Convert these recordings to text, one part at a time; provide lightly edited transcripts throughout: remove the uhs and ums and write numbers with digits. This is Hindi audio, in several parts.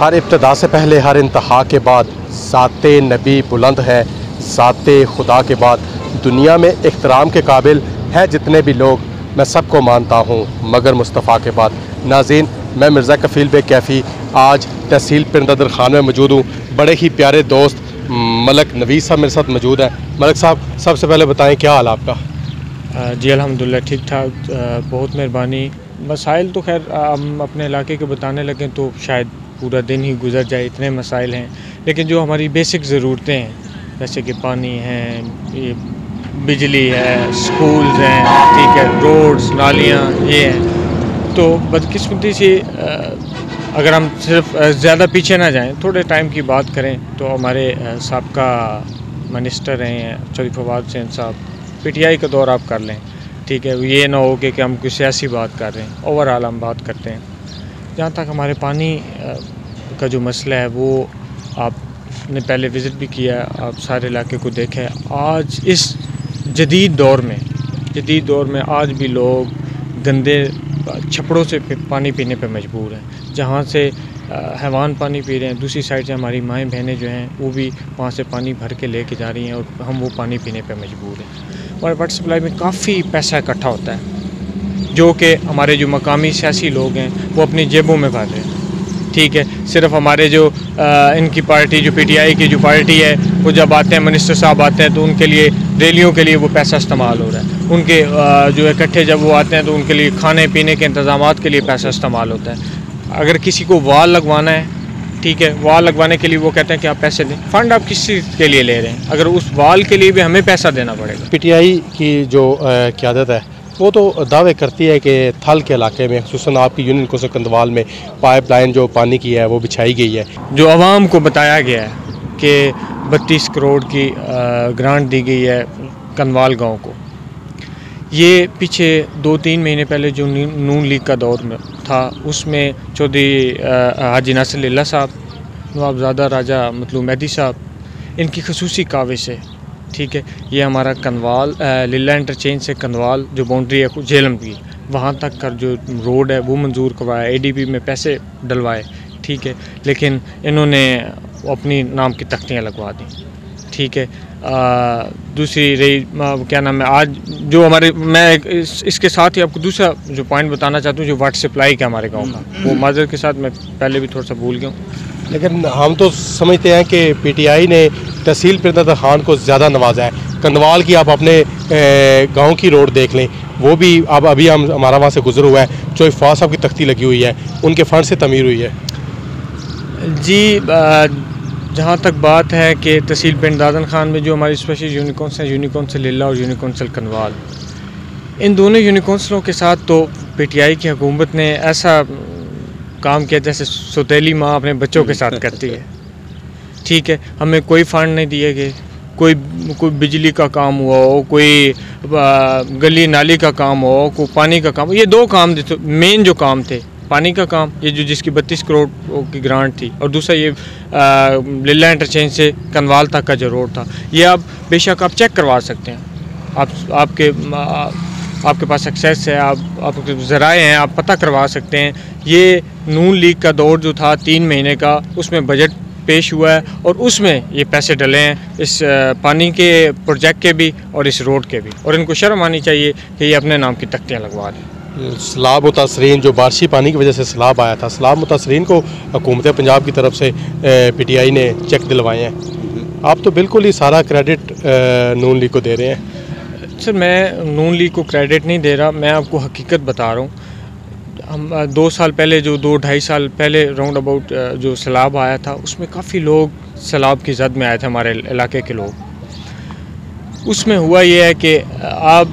हर इब्तदा से पहले हर इंतहा के बाद ज़ाते नबी बुलंद है, ज़ाते खुदा के बाद दुनिया में इख्तराम के काबिल है जितने भी लोग, मैं सबको मानता हूँ मगर मुस्तफ़ा के बाद। नाज़रीन, मैं मिर्ज़ा कफ़ील बेग कैफ़ी आज तहसील पिंड नदर खान में मौजूद हूँ। बड़े ही प्यारे दोस्त मलक नवीस साहब मेरे साथ मौजूद है। मलक साहब, सबसे पहले बताएं क्या हाल आपका? जी अल्हम्दुलिल्लाह ठीक ठाक, बहुत मेहरबानी। मसाइल तो खैर हम अपने इलाके के बताने लगें तो शायद पूरा दिन ही गुजर जाए, इतने मसाइल हैं। लेकिन जो हमारी बेसिक ज़रूरतें हैं जैसे कि पानी है, ये बिजली है, स्कूल्स हैं, ठीक है, रोड्स नालियाँ ये हैं, तो बदकिस्मती से अगर हम सिर्फ ज़्यादा पीछे ना जाएं, थोड़े टाइम की बात करें तो हमारे साबका मिनिस्टर रहे हैं चौधरी फवाद हुसैन साहब, पीटीआई का दौर आप कर लें, ठीक है। ये ना हो कि हम कोई सियासी बात कर रहे हैं, ओवरऑल हम बात करते हैं। जहाँ तक हमारे पानी का जो मसला है वो आपने पहले विज़िट भी किया, आप सारे इलाके को देखें। आज इस जदीद दौर में आज भी लोग गंदे छपड़ों से पानी पीने पे मजबूर हैं। जहाँ से हैवान पानी पी रहे हैं, दूसरी साइड से हमारी माएँ बहनें जो हैं वो भी वहाँ से पानी भर के लेके जा रही हैं और हम वो पानी पीने पे मजबूर हैं। और वाटर सप्लाई में काफ़ी पैसा इकट्ठा होता है जो कि हमारे जो मकामी सियासी लोग हैं वो अपनी जेबों में भर रहे हैं, ठीक है। सिर्फ हमारे जो इनकी पार्टी जो पीटीआई की जो पार्टी है वो जब आते हैं, मिनिस्टर साहब आते हैं तो उनके लिए रैलियों के लिए वो पैसा इस्तेमाल हो रहा है। उनके जो इकट्ठे जब वो आते हैं तो उनके लिए खाने पीने के इंतज़ामात के लिए पैसा इस्तेमाल होता है। अगर किसी को वाल लगवाना है, ठीक है, वाल लगवाने के लिए वो कहते हैं कि आप पैसे दें। फ़ंड आप किस चीज़ के लिए ले रहे हैं? अगर उस वाल के लिए भी हमें पैसा देना पड़ेगा। पीटीआई की जो क़यादत है वो तो दावे करती है कि थल के इलाके में खुसूसन आपकी यूनियन कौंसिल कंधवाल में पाइपलाइन जो पानी की है वो बिछाई गई है। जो आवाम को बताया गया है कि 32 करोड़ की ग्रांट दी गई है कंधवाल गांव को, ये पीछे 2-3 महीने पहले जो नून लीग का दौर में था उसमें चौधरी हाजी नासिर लिल्ला साहब, नवाबजादा राजा मतलूब मेहदी साहब, इनकी खसूसी काविश है, ठीक है। ये हमारा कंधवाल लिल्ला इंटरचेंज से कंधवाल जो बाउंड्री है झेलम की, वहाँ तक का जो रोड है वो मंजूर करवाया, एडीबी में पैसे डलवाए, ठीक है। लेकिन इन्होंने अपनी नाम की तख्तियाँ लगवा दी, ठीक है। दूसरी रही क्या नाम है, आज जो हमारे मैं इसके साथ ही आपको दूसरा जो पॉइंट बताना चाहता हूँ जो वाटर सप्लाई का हमारे गाँव का, वो माजर के साथ मैं पहले भी थोड़ा सा भूल गया हूँ। लेकिन हम तो समझते हैं कि पीटीआई ने तहसील पिंड नदर खान को ज़्यादा नवाजा है। कंधवाल की आप अपने गांव की रोड देख लें, वो भी अब अभी हमारा वहाँ से गुजर हुआ है, चौधरी फवाद साहब की तख्ती लगी हुई है, उनके फ़ंड से तमीर हुई है। जी, जहाँ तक बात है कि तहसील पिंड दादन खान में जो हमारी स्पेशल यूनियन कौंसिल है, यूनियन कौंसिल लिल्ला और यूनियन कौंसिल कंधवाल, इन दोनों यूनियन कौंसिलों के साथ तो पीटीआई की हुकूमत ने ऐसा काम किया जैसे सौतेली माँ अपने बच्चों के साथ करती है, ठीक है। हमें कोई फ़ंड नहीं दिए गए, कोई बिजली का काम हुआ हो, कोई गली नाली का काम हो, कोई पानी का काम, ये 2 काम थे मेन जो काम थे। पानी का काम ये जो जिसकी 32 करोड़ की ग्रांट थी, और दूसरा ये लिल्ला इंटरचेंज से कंधवाल तक का जो रोड था, ये आप बेशक आप चेक करवा सकते हैं, आपके पास एक्सेस है, आपके ज़राए हैं, आप पता करवा सकते हैं। ये नून लीग का दौर जो था 3 महीने का, उसमें बजट पेश हुआ है और उसमें ये पैसे डले हैं इस पानी के प्रोजेक्ट के भी और इस रोड के भी, और इनको शर्म आनी चाहिए कि ये अपने नाम की तख्तियाँ लगवा दें। सैलाब मुतासरीन जो बारिशी पानी की वजह से सैलाब आया था, सैलाब मुतासरीन को हुकूमत पंजाब की तरफ से पीटीआई ने चेक दिलवाए हैं। आप तो बिल्कुल ही सारा क्रेडिट नून लीग को दे रहे हैं। सर, मैं नून लीग को क्रेडिट नहीं दे रहा, मैं आपको हकीकत बता रहा हूँ। हम 2 साल पहले जो 2-2.5 साल पहले राउंड अबाउट जो सैलाब आया था, उसमें काफ़ी लोग सैलाब की जद में आए थे, हमारे इलाके के लोग। उसमें हुआ ये है कि आप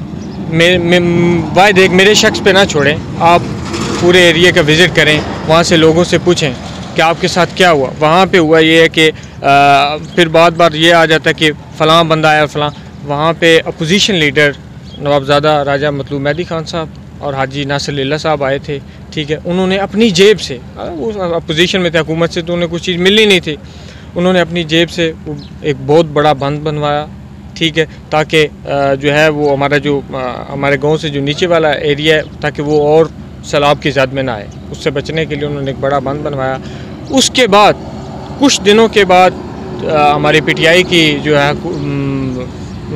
वायद एक मेरे शख्स पे ना छोड़ें, आप पूरे एरिया का विज़िट करें, वहाँ से लोगों से पूछें कि आपके साथ क्या हुआ। वहाँ पे हुआ ये है कि फिर बार ये आ जाता है कि फ़लाँ बंदा आया फ़लाँ। वहाँ पे अपोजिशन लीडर नवाबजादा राजा मतलूब मेहदी खान साहब और हाजी नासिर लिल्ला साहब आए थे, ठीक है। उन्होंने अपनी जेब से, वो अपोजिशन में थे, हुकूमत से तो उन्हें कुछ चीज़ मिलनी नहीं थी, उन्होंने अपनी जेब से एक बहुत बड़ा बंद बनवाया, ठीक है, ताकि जो है वो हमारे गांव से जो नीचे वाला एरिया है ताकि वो और सैलाब की ज़द में ना आए, उससे बचने के लिए उन्होंने एक बड़ा बंद बनवाया। उसके बाद कुछ दिनों के बाद हमारी PTI की जो है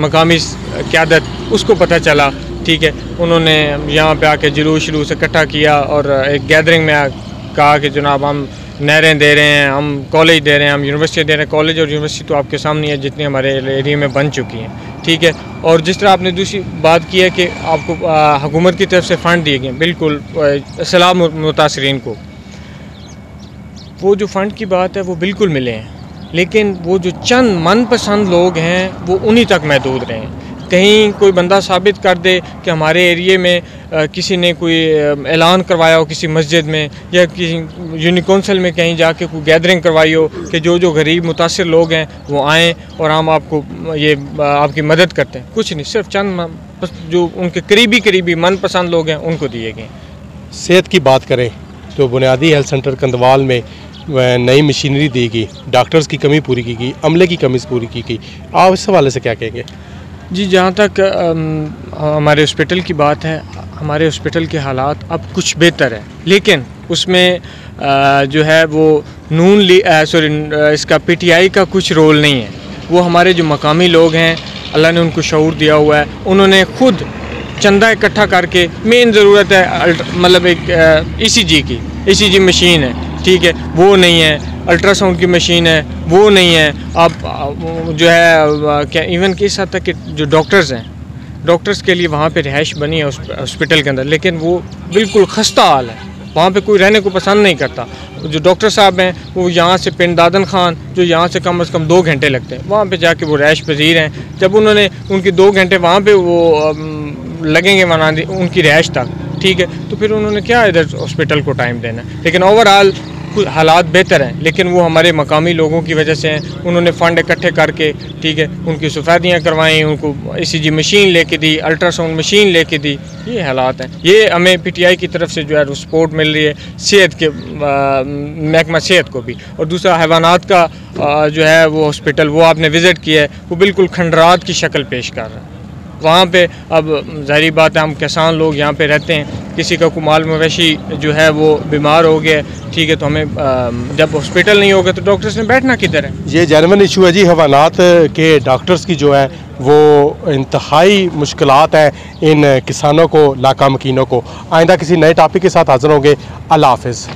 मकामी क़यादत उसको पता चला, ठीक है। उन्होंने यहाँ पे आके जुलूस इकट्ठा किया और एक गैदरिंग में कहा कि जनाब हम नहरें दे रहे हैं, हम कॉलेज दे रहे हैं, हम यूनिवर्सिटी दे रहे हैं। कॉलेज और यूनिवर्सिटी तो आपके सामने है जितनी हमारे एरिया में बन चुकी हैं, ठीक है। और जिस तरह आपने दूसरी बात की है कि आपको हुकूमत की तरफ से फ़ंड दिए गए, बिल्कुल सलाम मुतासरीन को वो जो फ़ंड की बात है वो बिल्कुल मिले हैं, लेकिन वो जो चंद मनपसंद लोग हैं वो उन्हीं तक महदूद रहे हैं। कहीं कोई बंदा साबित कर दे कि हमारे एरिए में किसी ने कोई ऐलान करवाया हो किसी मस्जिद में या किसी यूनिक काउंसिल में कहीं जाके कोई गैदरिंग करवाई हो कि जो गरीब मुतासिर लोग हैं वो आएँ और हम आपको ये आपकी मदद करते हैं, कुछ नहीं, सिर्फ चंद जो उनके करीबी मनपसंद लोग हैं उनको दिए गए। सेहत की बात करें तो बुनियादी हेल्थ सेंटर कंदवाल में नई मशीनरी दी गई, डॉक्टर्स की कमी पूरी की गई, अमले की कमी पूरी की गई, आप इस हवाले से क्या कहेंगे? जी, जहाँ तक हमारे हॉस्पिटल की बात है, हमारे हॉस्पिटल के हालात अब कुछ बेहतर है, लेकिन उसमें जो है वो इसका PTI का कुछ रोल नहीं है। वो हमारे जो मकामी लोग हैं, अल्लाह ने उनको शऊर दिया हुआ है, उन्होंने खुद चंदा इकट्ठा करके, मेन ज़रूरत है मतलब एक ECG मशीन है, ठीक है, वो नहीं है, अल्ट्रासाउंड की मशीन है वो नहीं है। अब जो है क्या इवन कि इस हद तक कि जो डॉक्टर्स हैं, डॉक्टर्स के लिए वहाँ पे रिहाइश बनी है हॉस्पिटल के अंदर, लेकिन वो बिल्कुल खस्ता हाल है, वहाँ पे कोई रहने को पसंद नहीं करता। जो डॉक्टर साहब हैं वो यहाँ से पिंड दादन खान जो यहाँ से कम से कम 2 घंटे लगते हैं, वहाँ पे जाके वो रिहाइश पजीर हैं। जब उन्होंने उनकी 2 घंटे वहाँ पे वो लगेंगे बनाने उनकी रिहाइश तक, ठीक है, तो फिर उन्होंने क्या इधर हॉस्पिटल को टाइम देना। लेकिन ओवरऑल हालात बेहतर हैं, लेकिन वो हमारे मकामी लोगों की वजह से हैं। उन्होंने फ़ंड इकट्ठे करके, ठीक है, उनकी सफ़ैदियाँ करवाईं, उनको ECG मशीन लेके दी, अल्ट्रासाउंड मशीन लेके दी। ये हालात हैं। ये हमें PTI की तरफ से जो है सपोर्ट मिल रही है, सेहत के महकमा सेहत को भी। और दूसरा हैवानात का जो है वो हॉस्पिटल वो आपने विज़िट किया है, वो बिल्कुल खंडरात की शक्ल पेश कर रहा है। वहाँ पे अब ज़ाहिर बात है हम किसान लोग यहाँ पे रहते हैं, किसी का कोई माल मवेशी जो है वो बीमार हो गया, ठीक है, तो हमें जब हॉस्पिटल नहीं होगा तो डॉक्टर्स ने बैठना किधर है। ये जेन्युइन इशू है जी, हैवानात के डॉक्टर्स की जो है वो इंतहाई मुश्किलात हैं इन किसानों को, लाका मकीनों को। आइंदा किसी नए टॉपिक के साथ हाज़िर होंगे। अल्लाह हाफ़िज़।